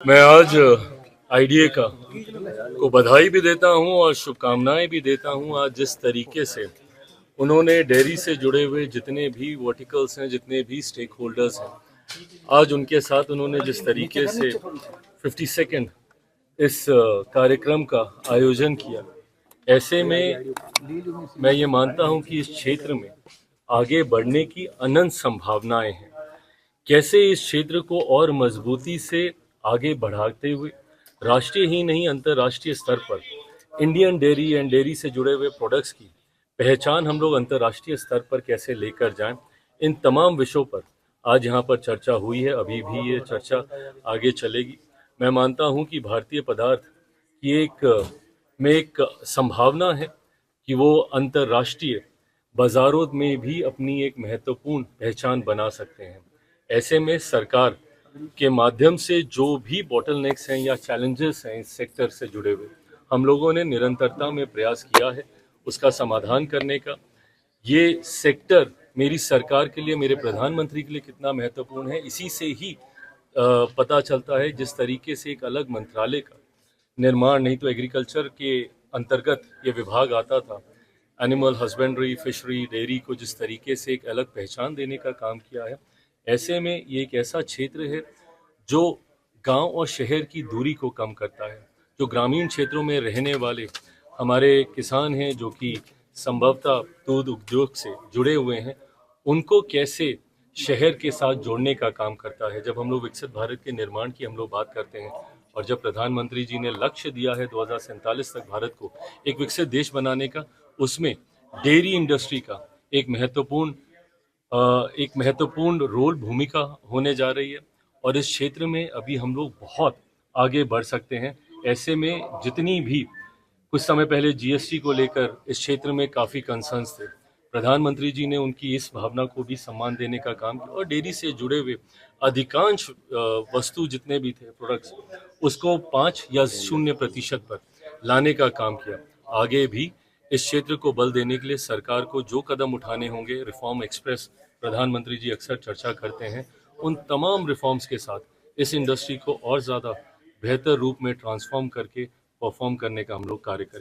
मैं आज आईडीए का को बधाई भी देता हूं और शुभकामनाएं भी देता हूं। आज जिस तरीके से उन्होंने डेयरी से जुड़े हुए जितने भी वर्टिकल्स हैं, जितने भी स्टेक होल्डर्स हैं, आज उनके साथ उन्होंने जिस तरीके से 52nd इस कार्यक्रम का आयोजन किया, ऐसे में मैं ये मानता हूं कि इस क्षेत्र में आगे बढ़ने की अनंत संभावनाएं हैं। कैसे इस क्षेत्र को और मजबूती से आगे बढ़ाते हुए राष्ट्रीय ही नहीं अंतर्राष्ट्रीय स्तर पर इंडियन डेयरी एंड डेयरी से जुड़े हुए प्रोडक्ट्स की पहचान हम लोग अंतर्राष्ट्रीय स्तर पर कैसे लेकर जाएं, इन तमाम विषयों पर आज यहाँ पर चर्चा हुई है। अभी भी ये चर्चा आगे चलेगी। मैं मानता हूँ कि भारतीय पदार्थ की एक संभावना है कि वो अंतर्राष्ट्रीय बाजारों में भी अपनी एक महत्वपूर्ण पहचान बना सकते हैं। ऐसे में सरकार के माध्यम से जो भी बॉटलनेक्स हैं या चैलेंजेस हैं इस सेक्टर से जुड़े हुए, हम लोगों ने निरंतरता में प्रयास किया है उसका समाधान करने का। ये सेक्टर मेरी सरकार के लिए, मेरे प्रधानमंत्री के लिए कितना महत्वपूर्ण है, इसी से ही पता चलता है। जिस तरीके से एक अलग मंत्रालय का निर्माण, नहीं तो एग्रीकल्चर के अंतर्गत ये विभाग आता था, एनिमल हस्बेंड्री, फिशरी, डेयरी को जिस तरीके से एक अलग पहचान देने का काम किया है, ऐसे में ये एक ऐसा क्षेत्र है जो गांव और शहर की दूरी को कम करता है। जो ग्रामीण क्षेत्रों में रहने वाले हमारे किसान हैं, जो कि संभवतः दूध उद्योग से जुड़े हुए हैं, उनको कैसे शहर के साथ जोड़ने का काम करता है। जब हम लोग विकसित भारत के निर्माण की हम लोग बात करते हैं और जब प्रधानमंत्री जी ने लक्ष्य दिया है 2047 तक भारत को एक विकसित देश बनाने का, उसमें डेयरी इंडस्ट्री का एक महत्वपूर्ण रोल भूमिका होने जा रही है और इस क्षेत्र में अभी हम लोग बहुत आगे बढ़ सकते हैं। ऐसे में जितनी भी कुछ समय पहले जीएसटी को लेकर इस क्षेत्र में काफ़ी कंसर्न्स थे, प्रधानमंत्री जी ने उनकी इस भावना को भी सम्मान देने का काम किया और डेयरी से जुड़े हुए अधिकांश वस्तु जितने भी थे प्रोडक्ट्स, उसको 5 या 0% पर लाने का काम किया। आगे भी इस क्षेत्र को बल देने के लिए सरकार को जो कदम उठाने होंगे, रिफॉर्म एक्सप्रेस प्रधानमंत्री जी अक्सर चर्चा करते हैं, उन तमाम रिफॉर्म्स के साथ इस इंडस्ट्री को और ज़्यादा बेहतर रूप में ट्रांसफॉर्म करके परफॉर्म करने का हम लोग कार्य करेंगे।